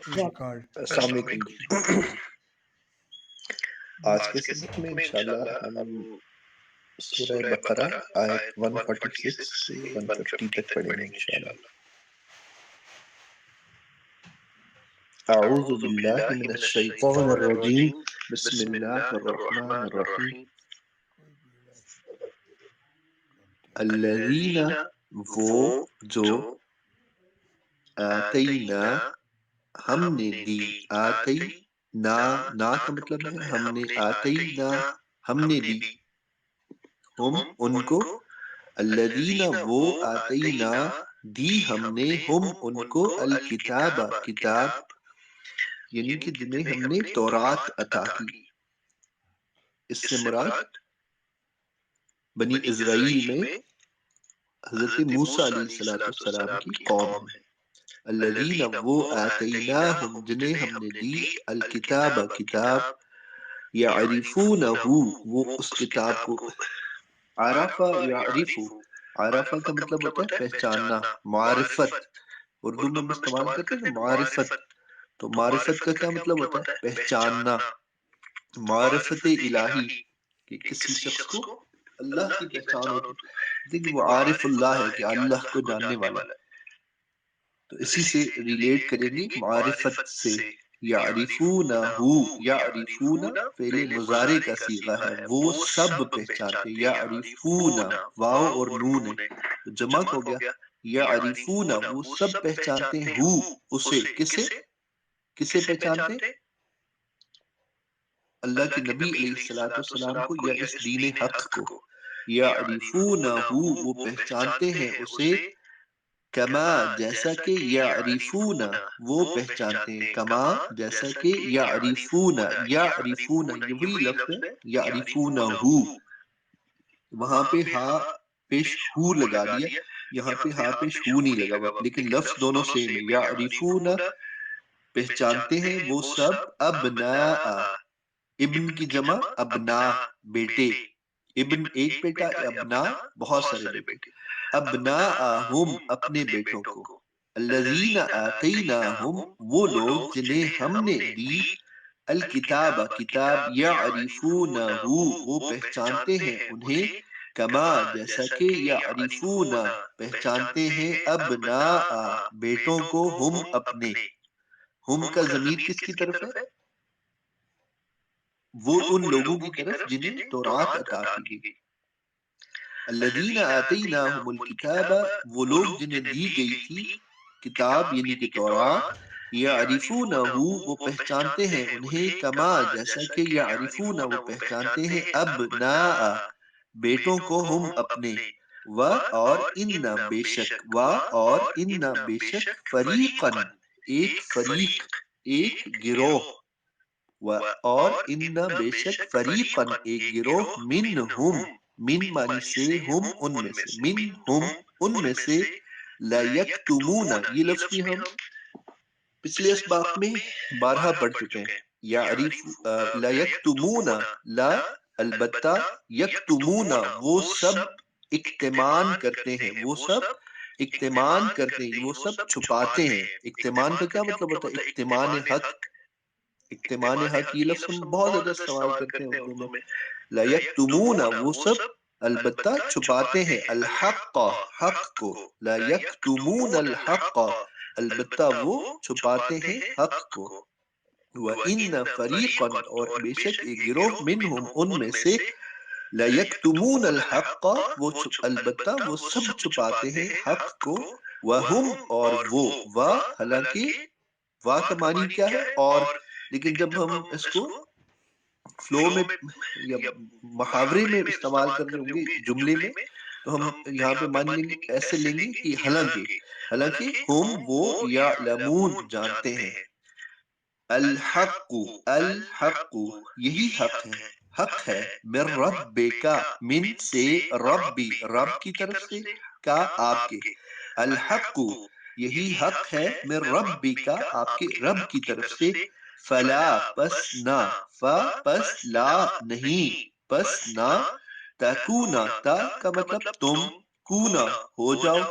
السلام علیکم جی۔ آج کے سبق میں انشاءاللہ ہم سورہ بقرہ آیت 146 سے 150 تک پڑھیں گے انشاءاللہ۔ اعوذ باللہ من الشیطان الرجیم، بسم اللہ الرحمن الرحیم۔ الذین، وہ جو، آتینا، ہم نے دی، آتی نا کا مطلب ہے ہم نے، آتی نا ہم نے دی، ہم ان کو، الذین وہ، آتینا دی ہم نے، ہم ان کو، الکتاب کتاب، یعنی کہ جنہیں ہم نے تورات عطا کی۔ اس سے مراد بنی اسرائیل میں حضرت موسیٰ علیہ السلام کی قوم ہے۔ الذین وہ، آتیناہم جنہیں ہم نے دی، الکتاب کتاب، یعرفونہ وہ اس کتاب کو، عرفہ یعرف، عرفہ کا مطلب ہوتا ہے پہچاننا، معرفت، اردو میں ہم استعمال کرتے ہیں نا معرفت، تو معرفت کا کیا مطلب ہوتا ہے پہچاننا، معرفت الہی، کہ کسی شخص کو اللہ کی پہچان ہوتی ہے، لیکن وہ عارف اللہ ہے کہ اللہ کو جاننے والا ہے، تو اسی سے ریلیٹ کریں گے معرفت سے۔ یعرفونہ، یعرفون فعل مضارع کا صیغہ ہے، وہ سب پہچانتے، یعرفون واو اور نون ہے تو جمع ہو گیا، یعرفون وہ سب پہچانتے ہیں، ہو اسے، کسے، کسے پہچانتے، اللہ کے نبی علیہ السلام کو یا اس دین حق کو، یعرفونہ وہ پہچانتے ہیں اسے، کما جیسا کہ، یعرفون وہ پہچانتے ہیں، کما جیسا کہ، یعرفون، یعرفون یہ وہی لفظ ہے، یعرفونہ وہاں پہ ہا پیش ہو لگا دیا، یہاں پہ ہا پیش ہو نہیں لگا ہوا، لیکن لفظ دونوں سیم ہے، یعرفون پہچانتے ہیں وہ سب، ابناء ابن کی جمع ابنا بیٹے، ابن ایک بیٹا، ابنا بہت سارے بیٹے، ابناءہم اپنے بیٹوں کو، الذین آتیناہم وہ لوگ جنہیں ہم نے دی، الکتاب کتاب، یعرفونہ وہ پہچانتے ہیں انہیں، کما جیسا کہ، یعرفون پہچانتے ہیں، ابناء بیٹوں کو، ہم اپنے، ہم کا ضمیر کس کی طرف ہے، وہ ان لوگوں کی طرف جنہیں تورات عطا کی گئی۔ الذین آتیناہم الکتاب وہ لوگ جنہیں دی گئی تھی کتاب یعنی کہ تورات، یعرفونہ وہ پہچانتے ہیں انہیں، کما جیسا کہ، یعرفون وہ پہچانتے ہیں، ابناء بیٹوں کو، ہم اپنے، و اور ان بے شک، و اور ان بے شک، فریقاً ایک فریق، ایک گروہ، و اور ان بے شک، فریقاً ایک گروہ، منہم من معنی سے، ہم ان میں سے، منہم ان میں سے، لا یکتمون یہ لفظ بھی ہم پچھلے اسباق میں بارہا پڑھ چکے ہیں، یعرف لا یکتمون، لا البتہ، یکتمون وہ سب اکتمان کرتے ہیں، وہ سب اکتمان کرتے ہیں، وہ سب چھپاتے ہیں۔ اکتمان کا کیا مطلب ہوتا ہے، اکتمان حق، اکتمان حق یہ لفظ ہم بہت زیادہ استعمال کرتے ہیں اردو میں، لا یکتمون وہ سب البتہ چھپاتے ہیں، الحق حق کو، لا یکتمون الحق البتہ وہ چھپاتے ہیں حق کو، وَإِنَّ فَرِيقًا اور بے شک ایک گروہ، منہم ان میں سے، لا یکتمون الحق وہ البتہ وہ سب چھپاتے ہیں حق کو، وہم اور وہ، و حالانکہ وا کا معنی کیا ہے اور، لیکن جب ہم اس کو فلو میں یا محاورے میں استعمال کر رہے ہوں گے جملے میں، تو ہم یہاں پہ مان لیں گے، ایسے لیں گے کہ حالانکہ، حالانکہ ہم وہ، یعلمون جانتے ہیں، الحق الحق یہی حق ہے، حق ہے، من ربک من سے، ربی رب کی طرف سے، کا آپ کے، الحق یہی حق ہے، من ربک آپ کے رب کی طرف سے، فلا پس نہ، پس لا نہیں، پس نہ، تکونا تا کا مطلب تم، کونا ہو جاؤ،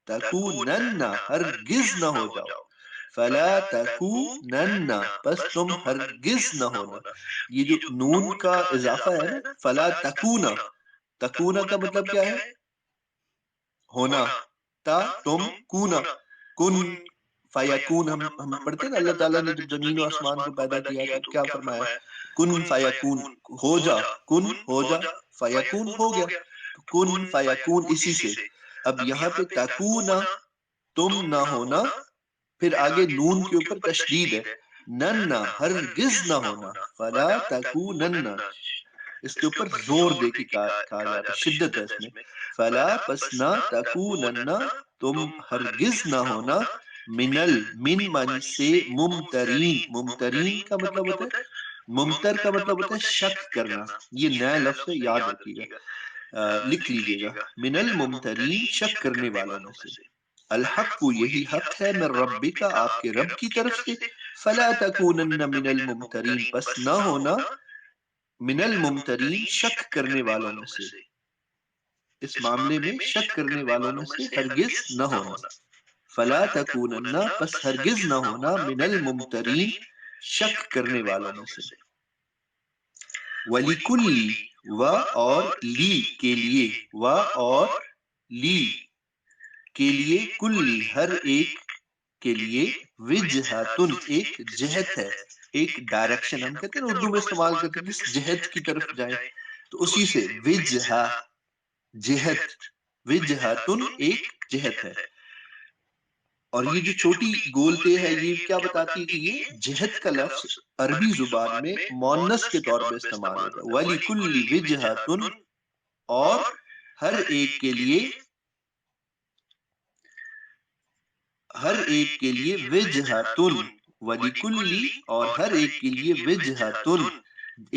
تکونن ہرگز نہ ہو جاؤ، فلا تکونن، پس تم ہرگز نہ ہونا. یہ جو نون کا اضافہ ہے نا، فلا تکونا، تکونا کا مطلب کیا ہے؟ ہونا. تا تم کونا، کن فیکون. ہم پڑھتے ہیں نا اللہ تعالیٰ نے جب زمین و آسمان کو پیدا کیا تو کیا فرمایا؟ کن فیکون، ہو جا، کن ہو جا، فیکون ہو گیا. تو کن فیکون اسی سے. اب یہاں پہ تکونا تم نہ ہونا، پھر آگے نون کے اوپر تشدید ہے، نن ہرگز نہ ہونا. فلا تکونن، اس کے اوپر زور دے کے کہا جاتا ہے، شدت ہے اس میں. فلا پس نہ تکونن، تم ہرگز نہ ہونا، من معنی سے ممترین. ممترین کا مطلب ہوتا ہے، ممتر کا مطلب ہوتا ہے شک کرنا. یہ نیا لفظ ہے، یاد رکھیے گا، لکھ لیجئے گا. من الممترین، شک کرنے والوں میں سے. الحق، یہی حق ہے، من ربک، آپ کے رب کی طرف سے. فلا تکونن من الممترین، پس نہ ہونا من الممترین، شک کرنے والوں میں سے. اس معاملے میں شک کرنے والوں میں سے ہرگز نہ ہونا. فلا تکونن، پس ہرگز نہ ہونا، من الممترین، شک کرنے والوں میں سے. وَلِكُلِّ، و اور لی کے لیے، و اور لی کے لیے، کلی ہر ایک کے لیے، وجہتن ایک جہت ہے، ایک ڈائریکشن. ہم کہتے ہیں نا اردو میں استعمال کرتے ہیں جس جہت کی طرف جائیں، تو اسی سے وجہ، جہت، وجہتن ایک جہت ہے. اور یہ جو چھوٹی گولتے ہے یہ کیا بتاتی ہے کہ یہ جہت کا لفظ عربی زبان میں مؤنث کے طور پہ استعمال ہوتا ہے. وَلِكُلِّ وِجْهَةٌ، اور ہر ایک کے لیے، ہر ایک کے لیے وجہتن. وَلِكُلِّ، اور ہر ایک کے لیے وجہتن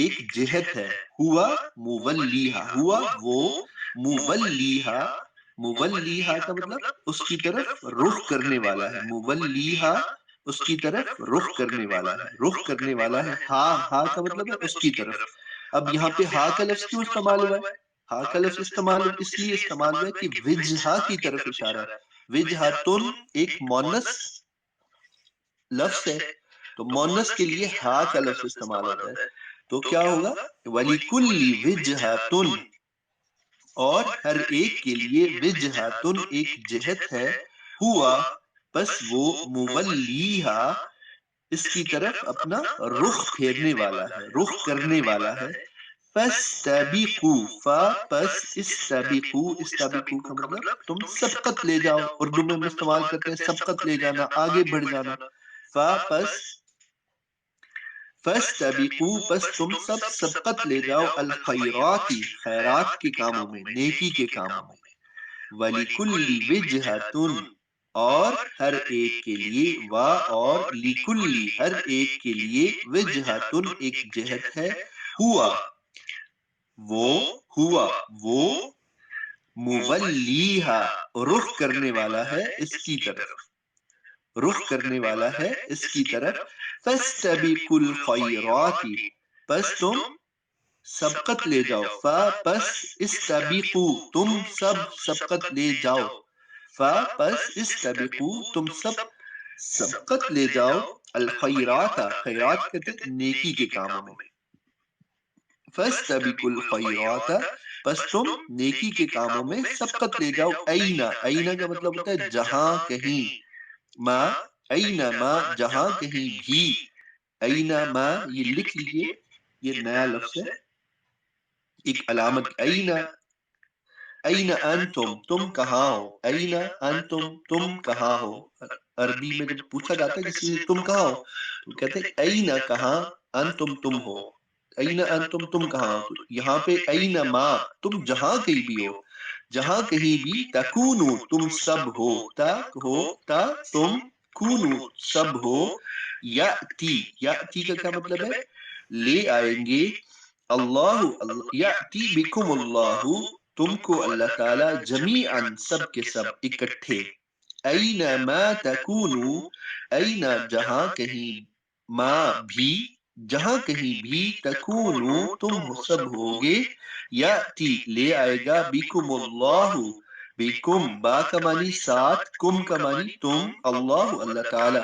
ایک جہت ہے. ہوا مولیہا، ہوا وہ، مولیہا، مولیہا کا مطلب اس کی طرف رخ کرنے والا ہے. مولیہا اس کی طرف رخ کرنے والا ہے، رخ کرنے والا ہے. ہا، ہا کا مطلب ہے اس کی طرف. اب یہاں پہ ہا کا لفظ کیوں استعمال ہوا ہے؟ ہا کا لفظ استعمال اس لیے استعمال ہوا ہے کہ وجہا کی طرف اشارہ ہے. وجہتن ایک مؤنث لفظ ہے، تو مؤنث کے لیے ہا کا لفظ استعمال ہوتا ہے. تو کیا ہوگا؟ وَلِكُلِّ وِجْهَةٌ، اور ہر ایک کے لیے وجہتن ایک جہت ہے. ہوا پس وہ، مولیہا اس کی طرف اپنا رخ پھیرنے والا ہے، رخ کرنے والا ہے. فَاسْتَبِقُوا، فا پس، استبقوا، استبقوا کا مطلب تم سبقت لے جاؤ. اردو میں ہم استعمال کرتے ہیں سبقت لے جانا، آگے بڑھ جانا. فا پس، فَاسْتَبِقُوا پس تم سب سبقت لے جاؤ، الخیرات خیرات کے کاموں میں، نیکی کے کاموں میں. وَلِكُلِّ وِجْهَةٌ، اور ہر ایک کے لیے، وا اور لِكُلِّ ہر ایک کے لیے، وجہتن ایک جہت ہے. ہوا وہ، ہوا وہ، مولیہا رخ کرنے والا ہے اس کی طرف، رخ کرنے والا ہے اس کی طرف. فَاسْتَبِقُوا الْخَيْرَاتِ پس تم سبقت لے جاؤ. فا پس، استبقوا تم سب سبقت لے جاؤ. فا پس، استبقوا تم سب سبقت لے جاؤ، الخیرات خیرات کہتے ہیں نیکی کے کاموں میں. فَاسْتَبِقُوا الْخَيْرَاتَ پس تم نیکی کے کاموں میں سبقت لے جاؤ. اینا، اینا کا مطلب ہوتا ہے جہاں کہیں. ما، اینا ما جہاں کہیں بھی. اینا ما یہ لکھ لیجئے، یہ نیا لفظ ہے، ایک علامت. اینا، اینا انتم تم کہاں ہو. اینا انتم تم کہاں ہو. عربی میں جب پوچھا جاتا ہے کسی سے تم کہاں ہو تو کہتے ہیں اینا کہاں، انتم تم ہو. اینا انتم تم کہاں ہو. تو یہاں پہ اینا ما تم جہاں کہیں بھی ہو، جہاں کہیں بھی، تکونو تم سب ہو، تا ہو، تا تم، کونو سب ہو. یاتی، یاتی کا کیا مطلب ہے؟ لے آئیں گے. اللہ، یاتی بکم اللہ تم کو اللہ تعالی، جمیعاً سب کے سب اکٹھے. اینما تکونو، اینا جہاں کہیں، ما بھی جہاں کہیں بھی، تکونو تم سب ہوگے، یاتی لے آئے گا، بکم اللہ، بکم با کا معنی ساتھ، کم کا معنی تم، اللہ اللہ تعالی،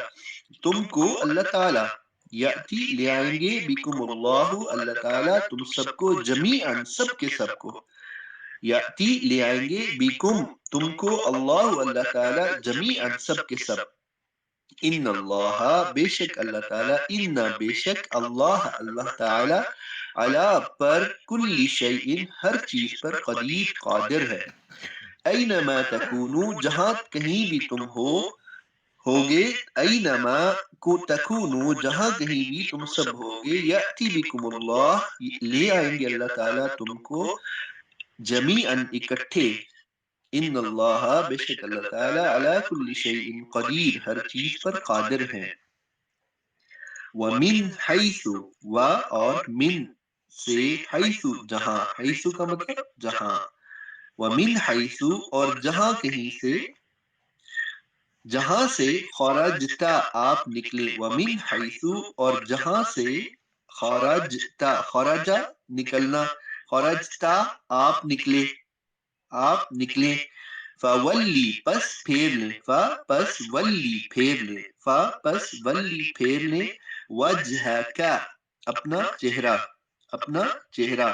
تم کو اللہ تعالیٰ، یاتی لے آئیں گے، بکم اللہ اللہ تعالیٰ تم سب کو، جمیعاً سب کے سب کو، یاتی لے آئیں گے، بکم تم کو، اللہ اللہ تعالیٰ، جمیعاً سب کے سب، ان اللہ بے شک اللہ تعالیٰ، ان بے شک اللہ اللہ تعالیٰ، علی پر، کل شیء ہر چیز پر، قدیر قادر ہے، اینما تکونو جہاں کہیں بھی تم ہوگے، اینما کو تکونو جہاں کہیں بھی تم سب ہوگے، یأتی بکم اللہ لے آئیں گے اللہ تعالیٰ تم کو، جمیعاً اکٹھے، ان اللہ بے شک اللہ تعالیٰ، علی کل شیء قدیر ہر چیز پر قادر ہیں، ومن حیث و اور من سے، حیث جہاں، حیث کا مطلب جہاں، ومن حیث اور جہاں کہیں سے، جہاں سے، خرجتا آپ نکلے، ومن حیث اور جہاں سے، خرجتا خرجا نکلنا، خرجتا آپ نکلے، آپ نکلے، فولی پس پھیر لیں، پس ولی پھیر لیں، پس ولی پھیر لیں، وجہ کا اپنا چہرہ، اپنا چہرہ،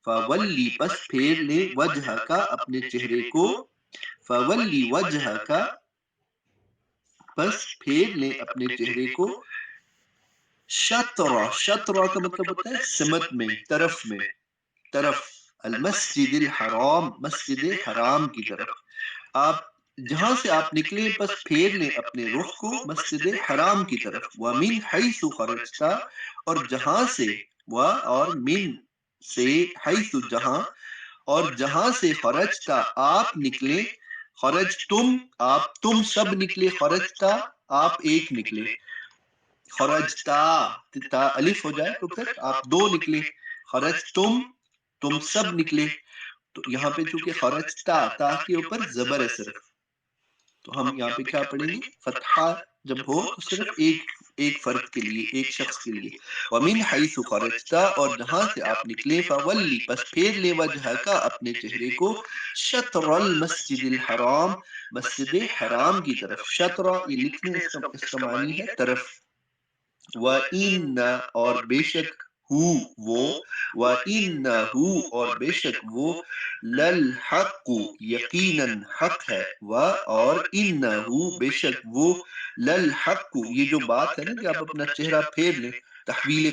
فولی پس پھیر لیں، وجہ کا اپنے چہرے کو، فولی وجہ کا پس پھیر لیں اپنے چہرے کو، شطرہ، شطرہ کا مطلب ہوتا ہے سمت میں، طرف میں، طرف، المسجد الحرام مسجد حرام کی طرف، آپ جہاں سے آپ نکلے بس پھیر لیں اپنے رخ کو مسجد حرام کی طرف، ومن حیث خرجتا اور جہاں سے، و اور من سے، حیث جہاں، اور جہاں سے، خرجتا آپ نکلے، خرج تم آپ، تم سب نکلے، خرجتا آپ ایک نکلے، خرجتا تا الف ہو جائے تو پھر آپ دو نکلے، خرج تم سب نکلے، تو یہاں پہ چونکہ خرجتا تا کے اوپر زبر ہے صرف، تو ہم یہاں پہ کیا پڑھیں گے، فتحہ جب ہو تو صرف ایک فرد کے لیے، ایک شخص کے لیے، ومن حیث خرجتا اور جہاں سے آپ نکلے، فولی پس پھیر لے، وجہ کا اپنے چہرے کو، شطر المسجد الحرام مسجد حرام کی طرف، شطر یہ لکھنے اس کا معنی ہے طرف، وَإِنَّ اور بے شک ہو وہ، وَإِنَّهُ اور بے شک وہ، للحق یقیناً حق ہے، اور انہو بے شک وہ، للحق یہ جو بات ہے نا کہ آپ اپنا چہرہ پھیر لیں، تحویل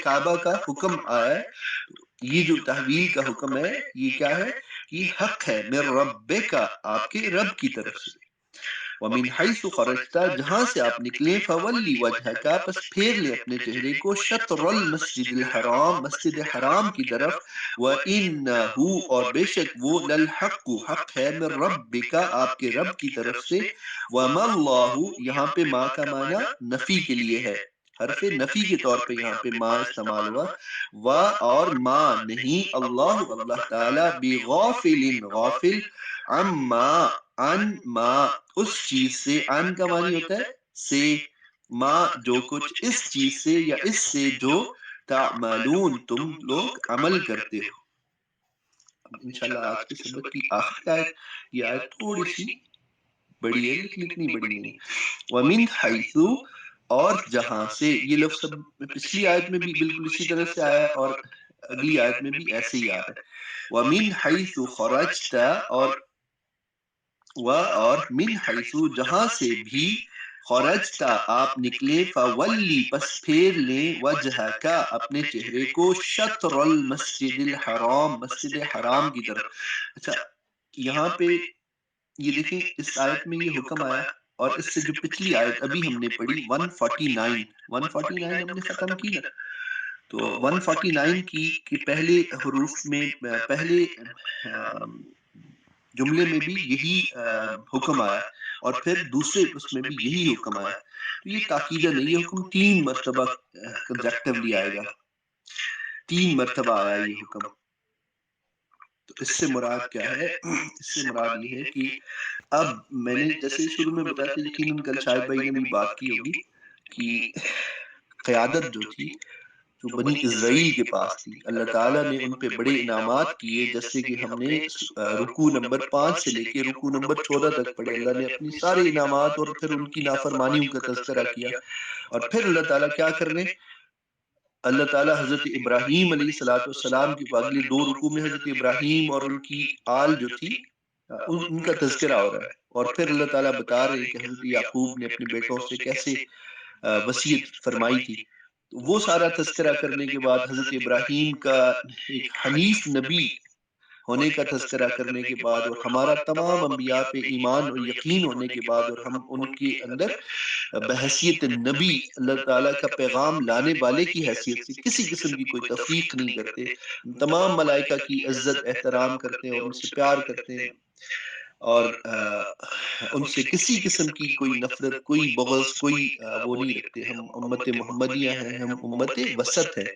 کعبہ کا حکم آیا ہے، یہ جو تحویل کا حکم ہے یہ کیا ہے، یہ حق ہے، من ربک آپ کے رب کی طرف سے، ومن حیث خرجتا جہاں سے آپ نکلے، فولی وجہ کا پس پھیر لے اپنے چہرے کو، شطر المسجد الحرام مسجد حرام کی طرف، وَإِنَّهُ اور بے شک وہ، للحق حق ہے، من ربک آپ کے رب کی طرف سے، وَمَا اللَّهُ یہاں پہ ما کا معنی نفی کے لیے ہے، حرف نفی کے طور پہ یہاں پہ ما استعمال ہوا، و اور ما نہیں، اللہ اللہ تعالی، بغافل غافل، عما عن ما اس چیز سے، عن کا معنی ہوتا ہے سے، ما جو کچھ، اس چیز سے یا اس سے جو، تعملون تم لوگ عمل کرتے ہو۔ انشاءاللہ آج کے سبق کی آخری آیت، یہ آیت تھوڑی سی بڑی ہے لیکن اتنی بڑی نہیں، وَمِنْ حَيْثُ اور جہاں سے، یہ لفظ پچھلی آیت میں بھی بالکل اسی طرح سے آیا ہے اور اگلی آیت میں بھی ایسے ہی آ رہا ہے، وَمِنْ حَيْثُ خَرَجْتَ اور من حیث جہاں سے بھی، خرجتا آپ نکلے، فولی پس پھیر لیں، وجہ کا اپنے چہرے کو، شطر المسجد الحرام مسجد حرام کی طرف۔ اچھا یہاں پہ یہ دیکھیں اس آیت میں یہ حکم آیا، اور اس سے جو پچھلی آیت ابھی ہم نے پڑھی 149 ہم نے ختم کی نا، تو 149 کی پہلے حروف میں، پہلے جملے میں بھی یہی حکم آیا، اور پھر دوسرے اس میں بھی یہی حکم آیا، تو یہ تاکیدن ہے، یہ حکم 3 مرتبہ کنزیکٹیولی آئے گا، 3 مرتبہ آیا یہ حکم، تو اس سے مراد کیا ہے، اس سے مراد یہ ہے کہ اب میں نے جیسے شروع میں بتایا تھا، یقیناً کل شاہد بھائی نے بھی بات کی ہوگی کہ قیادت جو تھی جو بنی اسرائیل کے پاس تھی، اللہ تعالیٰ نے ان پہ بڑے انعامات کیے، جیسے کہ ہم نے رکوع نمبر 5 سے لے کے رکوع نمبر 14 تک پڑھے۔ اللہ نے اپنی سارے انعامات اور پھر ان کی نافرمانیوں کا تذکرہ کیا، اور پھر اللہ تعالیٰ کیا کرنے، اللہ تعالیٰ حضرت ابراہیم علیہ الصلوۃ والسلام کی اگلے 2 رکوع میں حضرت ابراہیم اور ان کی آل جو تھی ان کا تذکرہ ہو رہا ہے، اور پھر اللہ تعالیٰ بتا رہے ہیں کہ حضرت یعقوب نے اپنے بیٹوں سے کیسے وصیت فرمائی تھی۔ تو وہ سارا تذکرہ کرنے کے بعد حضرت ابراہیم کا ایک حنیف نبی ہونے کا تذکرہ کرنے کے بعد، اور ہمارا تمام انبیاء پہ ایمان اور یقین ہونے کے بعد، اور ہم ان کے اندر بحیثیت نبی اللہ تعالیٰ کا پیغام لانے والے کی حیثیت سے کسی قسم کی کوئی تفریق نہیں کرتے، تمام ملائکہ کی عزت احترام کرتے ہیں اور ان سے پیار کرتے ہیں، اور ان سے کسی قسم کی کوئی نفرت، کوئی بغض، کوئی وہ نہیں رکھتے۔ ہم امت محمدیہ ہیں، ہم امت وسط ہیں۔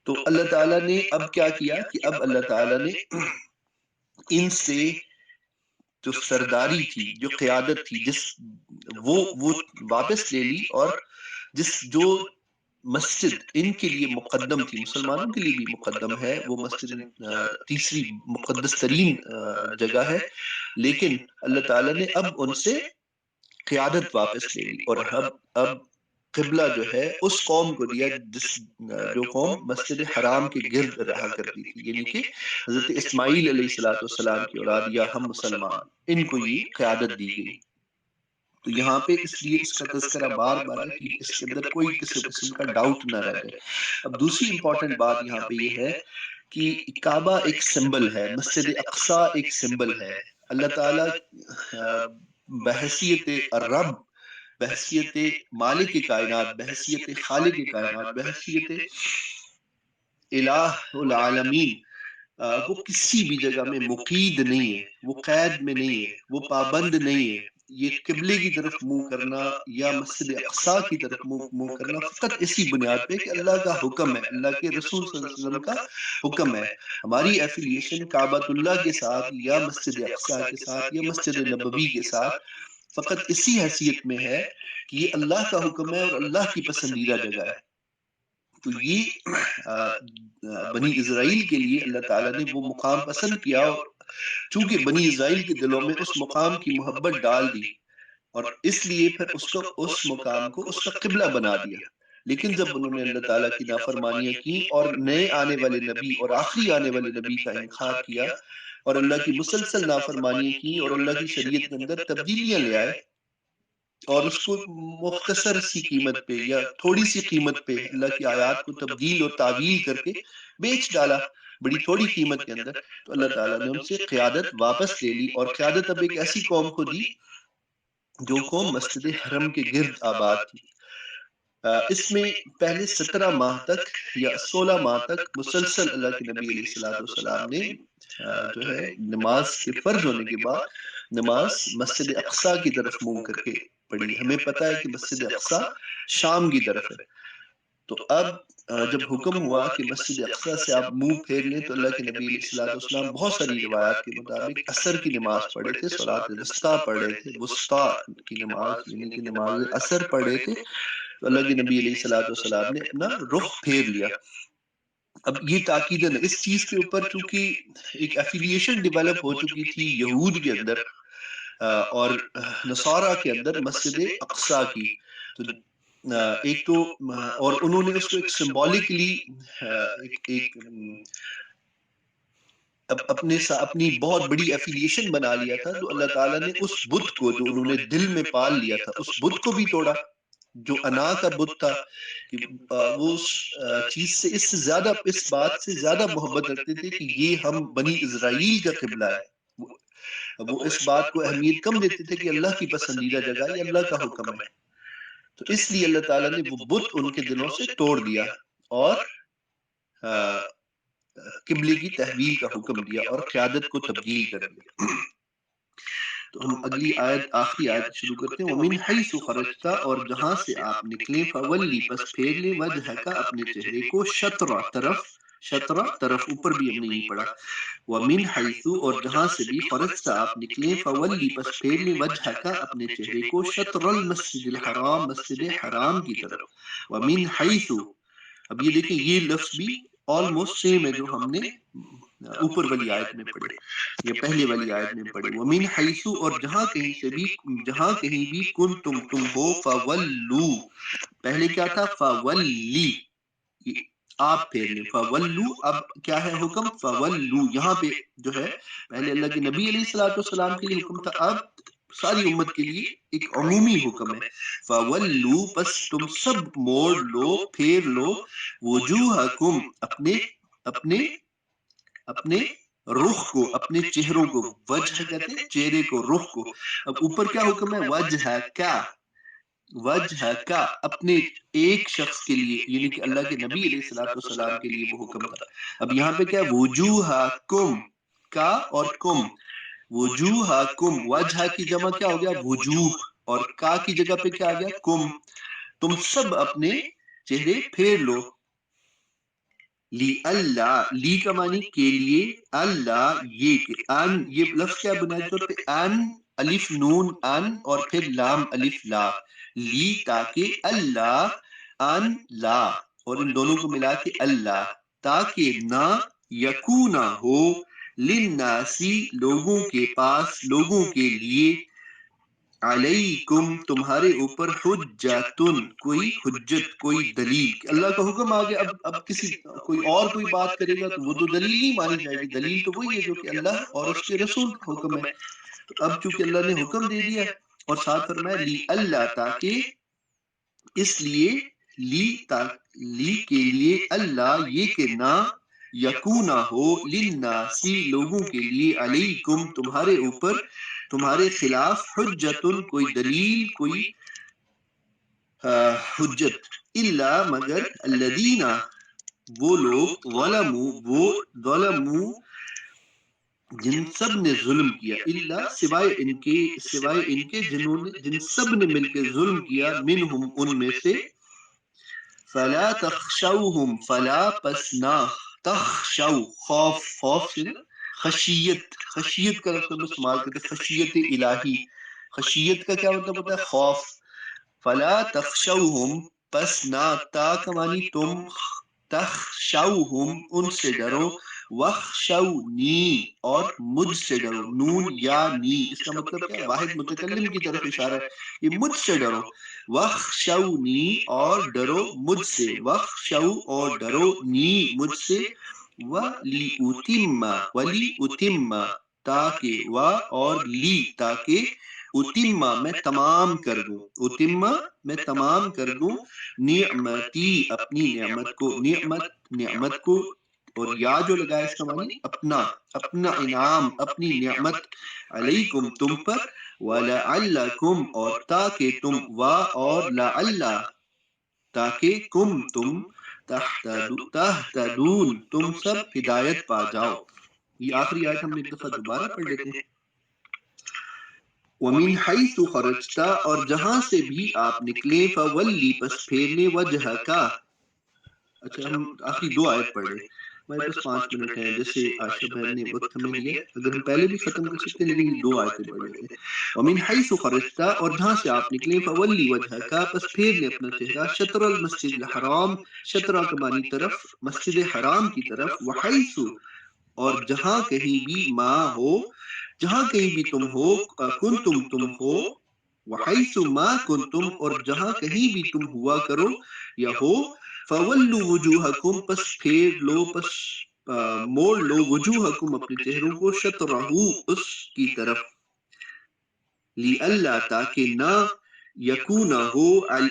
تو اللہ تعالیٰ نے اب کیا کیا کہ اب اللہ تعالیٰ نے ان سے جو سرداری تھی، جو قیادت تھی، وہ واپس لے لی، اور جو مسجد ان کے لیے مقدم تھی، مسلمانوں کے لیے بھی مقدم ہے، وہ مسجد تیسری مقدس ترین جگہ ہے، لیکن اللہ تعالیٰ نے اب ان سے قیادت واپس لے لی، اور اب قبلہ جو ہے اس قوم کو دیا جو قوم مسجد حرام کے گرد رہا کرتی تھی، یعنی کہ حضرت اسماعیل علیہ الصلوۃ والسلام کی اولاد یا ہم مسلمان، ان کو یہ قیادت دی گئی۔ تو یہاں پہ اس لیے اس کا تذکرہ بار بار ہے کہ اس کے اندر کوئی قسم کا ڈاؤٹ نہ رہ جائے۔ اب دوسری امپورٹنٹ بات یہاں پہ یہ ہے کہ کعبہ ایک سمبل ہے، مسجد اقصی ایک سمبل ہے۔ اللہ تعالیٰ بحیثیت الرب، بحیثیت مالک کائنات، بحیثیت خالق کائنات، بحیثیت الہ العالمین، وہ کسی بھی جگہ میں مقید نہیں ہے، وہ قید میں نہیں ہے، وہ پابند نہیں ہے۔ یہ قبلے کی طرف منہ کرنا یا مسجد اقصی کی طرف منہ کرنا فقط اسی بنیاد پہ کہ اللہ کا حکم ہے، اللہ کے رسول صلی اللہ علیہ وسلم کا حکم ہے۔ ہماری ایفیلیشن کعبۃ اللہ کے ساتھ یا مسجد اقصی کے ساتھ یا مسجد نبوی کے ساتھ فقط اسی حیثیت میں ہے کہ یہ اللہ کا حکم ہے اور اللہ کی پسندیدہ جگہ ہے۔ تو یہ بنی اسرائیل کے لیے اللہ تعالیٰ نے وہ مقام پسند کیا، اور چونکہ بنی اسرائیل کے دلوں میں اس مقام کی محبت ڈال دی، اور اس لیے پھر اس مقام کو اس کا قبلہ بنا دیا۔ لیکن جب انہوں نے اللہ تعالیٰ کی نافرمانیاں کی اور نئے آنے والے نبی اور آخری آنے والے نبی کا انکار کیا، اور اللہ کی مسلسل نافرمانیاں کی، اور اللہ کی شریعت کے اندر تبدیلیاں لے آئے، اور اس کو مختصر سی قیمت پہ یا تھوڑی سی قیمت پہ اللہ کی آیات کو تبدیل اور تعویل کر کے بیچ ڈالا بڑی تھوڑی قیمت کے اندر، تو اللہ تعالیٰ نے ان سے قیادت واپس لے لی، اور قیادت اب ایک ایسی قوم کو دی جو قوم مسجد حرم کے گرد آباد تھی۔ اس میں پہلے 17 ماہ تک یا 16 ماہ تک مسلسل اللہ کے نبی علیہ الصلوۃ والسلام نے جو ہے نماز کے فرض ہونے کے بعد نماز مسجد اقصی کی طرف منہ کر کے پڑھی۔ ہمیں پتہ ہے کہ مسجد اقصی شام کی طرف ہے، تو اب جب حکم ہوا کہ مسجد اقصی سے آپ منہ پھیر لیں، تو اللہ کے نبی علیہ الصلوۃ والسلام بہت ساری روایات کے مطابق عصر کی نماز پڑھے تھے، صلاۃ الوسطیٰ پڑھ رہے تھے، وسطیٰ کی نماز یعنی کہ نماز عصر پڑھ رہے تھے، تو اللہ کے نبی علیہ الصلوۃ والسلام نے اپنا رخ پھیر لیا۔ اب یہ تاکیدن اس چیز کے اوپر چونکہ ایک ایفیلیشن ڈیولپ ہو چکی تھی یہود کے اندر اور نصارہ کے اندر مسجد اقصی کی، تو ایک تو اور انہوں نے اس کو ایک سمبولکلی ایک اپنی بہت بڑی ایفیلیشن بنا لیا تھا، تو اللہ تعالیٰ نے اس بت کو جو انہوں نے دل میں پال لیا تھا اس بت کو بھی توڑا، جو انا کا بت تھا، کہ وہ اس چیز سے اس بات سے زیادہ محبت رکھتے تھے کہ یہ ہم بنی اسرائیل کا قبلہ ہے، وہ اس بات کو اہمیت کم دیتے تھے کہ اللہ کی پسندیدہ جگہ یہ اللہ کا حکم ہے۔ تو اس لیے اللہ تعالیٰ نے وہ بت ان کے دلوں سے توڑ دیا اور قبلے کی تحویل کا حکم دیا اور قیادت کو تبدیل کر دیا۔ تو ہم اگلی آیت آخری آیت شروع کرتے ہیں۔ وَمِنْ حَيْثُ خَرَجْتَ، اور جہاں سے آپ نکلے، فَوَلِّ، پس پھیر لے، وَجْهَكَ، اپنے چہرے کو، شطر طرف اوپر بھی ہم نے نہیں پڑھا، وَمِنْ حَيْثُ، اور جہاں سے بھی، خَرَجْتَ، آپ نکلے، فَوَلِّ، پس پھیر لے، وَجْهَكَ، اپنے چہرے کو، شطر المسجد الحرام، مسجد حرام کی طرف، وَمِنْ حَيْثُ، اب یہ دیکھیں یہ لفظ بھی آلموسٹ سیم ہے جو ہم نے اوپر والی آیت میں پڑھے یا پہلے والی آیت میں پڑھے. وَمِنْ حَيْثُ اور جہاں کہیں سے بھی کنتم تم ہو فَوَلُّ پہلے کیا تھا فَوَلِّ آپ پھیر لیں فَوَلُّ اب کیا ہے حکم فَوَلُّ یہاں پہ جو ہے پہلے اللہ کے نبی علیہ الصلوۃ والسلام کے لیے حکم تھا اب ساری امت کے لیے ایک عمومی حکم ہے فَوَلُّ پس تم سب موڑ لو پھیر لو وجوہکم اپنے اپنے اپنے رخ کو اپنے چہروں کو وجہ کہتے ہیں چہرے کو رخ کو. اب اوپر کیا حکم ہے وجہ کا اپنے ایک شخص کے لیے یعنی کہ اللہ کے نبی علیہ الصلوۃ والسلام کے لیے وہ حکم تھا. اب یہاں پہ کیا وجوہکم کا اور کم وجوہکم وجہ کی جمع کیا ہو گیا وجوہ اور کا کی جگہ پہ کیا آ گیا کم تم سب اپنے چہرے پھیر لو. لی اللہ لی کا معنی کے لیے اللہ یہ کہ ان یہ لفظ کیا بنیادی طور پہ ان الف نون ان اور پھر لام الف لا لی تاکہ اللہ ان لا اور ان دونوں کو ملا کے اللہ تاکہ نہ یکونا ہو للناسی لوگوں کے پاس لوگوں کے لیے علیکم تمہارے اوپر حجتن کوئی حجت کوئی دلیل. اللہ کا حکم آ گیا اب کسی کوئی بات کرے گا تو وہ تو دلیل نہیں مانی جائے گی. دلیل تو وہی ہے جو کہ اللہ اور اس کے رسول کا حکم ہے. تو اب چونکہ اللہ نے حکم دے دیا اور ساتھ فرمایا لی اللہ تاکہ اس لیے لی کے لیے اللہ یہ کہ نہ یکونا ہو للناسی لوگوں کے لیے علیکم تمہارے اوپر تمہارے خلاف حجتن کوئی دلیل کوئی حجت الا مگر الذین وہ لوگ ظلموا جن سب نے ظلم کیا الا سوائے ان کے جن سب نے مل کے ظلم کیا منہم ان میں سے فلا تخشوہم فلا پسنا تخشو خوف سے نا خشیت کا لفظ ہم استعمال کرتے ہیں خشیت الہی. خشیت کا کیا مطلب ہوتا ہے خوف. فلا تخشوہم پس نہ تا کا معنی تم تخشوہم ان سے ڈرو وخشونی اور مجھ سے ڈرو نون یا نی اس کا مطلب کیا واحد متکلم کی طرف اشارہ ہے کہ مجھ سے ڈرو وخشونی اور ڈرو مجھ سے وخشو اور ڈرو نی مجھ سے وَلِأُتِمَّ تاکہ اور لی تاکہ اتمہ میں تمام کر دوں اتمہ میں تمام کر دوں نعمتی اپنی نعمت کو اور یا جو لگائے اس کا معنی اپنا انعام اپنی نعمت علیکم تم پر وَلَعَلَّكُمْ اور تاکہ تم اور لعل تاکہ تم تہتدون تم سب ہدایت پا جاؤ. یہ آخری آیت ہم ایک دفعہ دوبارہ پڑھ لیتے ہیں. وَمِنْ حَيْثُ خَرَجْتَ اور جہاں سے بھی آپ نکلے فَوَلِّ پس پھیرنے وجہکا. اچھا ہم آخری دو آیت پڑھ لیں ہمارے پاس 5 منٹ ہیں جیسے عائشہ بہن نے وقت ہمیں دیا اگر ہم پہلے بھی ختم کر سکتے ہیں لیکن یہ دو آیتیں پڑھ لیتے ہیں. وَمِنْ حَيْثُ خَرَجْتَ اور جہاں سے آپ نکلے فَوَلِّ وَجْهَكَ پس پھیر لے اپنا چہرہ شطر المسجد الحرام شطرہ کا معنی طرف مسجد حرام کی طرف وَحَيْثُ اور جہاں کہیں بھی جہاں کہیں بھی تم ہو تم ہو وَحَيْثُ مَا كُنْتُمْ اور جہاں کہیں بھی تم ہوا کرو یا ہو فَوَلُّوا وُجُوهَكُمْ پس پھیر لو پس موڑ لو وجوہکم اپنے چہروں کو شطرہ اس کی طرف لِأَلَّا تاکہ نہ یکونا ہو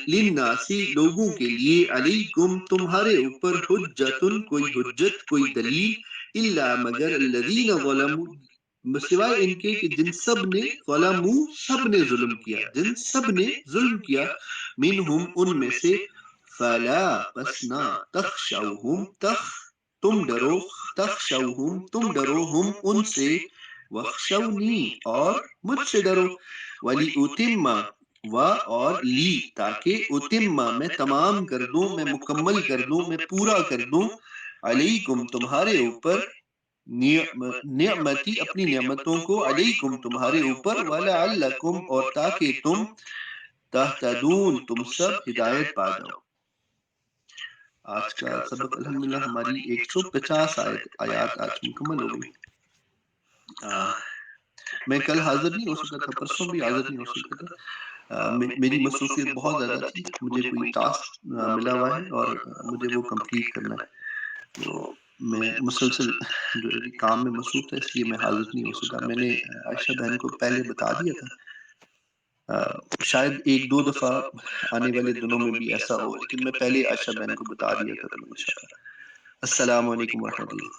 للناسی لوگوں کے لیے علیکم تمہارے اوپر حجتن کوئی حجت کوئی دلیل الا مگر الذین ظلموا سوائے ان کے کہ جن سب نے ظلم کیا منہم ان میں سے فلا پسنا تخشوہم تم ڈرو ہم ان سے وخشونی اور مجھ سے ڈرو ولی اتم اور لی تاکہ اتم میں تمام کر دوں میں مکمل کر دوں میں پورا کر دوں علیکم تمہارے اوپر نعمتی اپنی نعمتوں کو علیکم تمہارے اوپر ولعلکم اور تاکہ تم تہتدون تم سب ہدایت پا جاؤ. آج کا سبق الحمدللہ ہماری 150 آیات آج مکمل ہو گئی۔ میں کل حاضر نہیں ہو سکا تھا، پرسوں بھی حاضر نہیں ہو سکا تھا، میری مصروفیت بہت زیادہ تھی، مجھے کوئی ٹاسک ملا ہوا ہے اور مجھے وہ کمپلیٹ کرنا ہے، تو میں مسلسل جو ہے کام میں مصروف تھا، اس لیے میں حاضر نہیں ہو سکا۔ میں نے عائشہ بہن کو پہلے بتا دیا تھا، شاید ایک دو دفعہ آنے والے دنوں میں بھی ایسا ہو، لیکن میں پہلے عائشہ بہن کو بتا دیا کروں گا انشاءاللہ۔ السلام علیکم ورحمۃ اللہ۔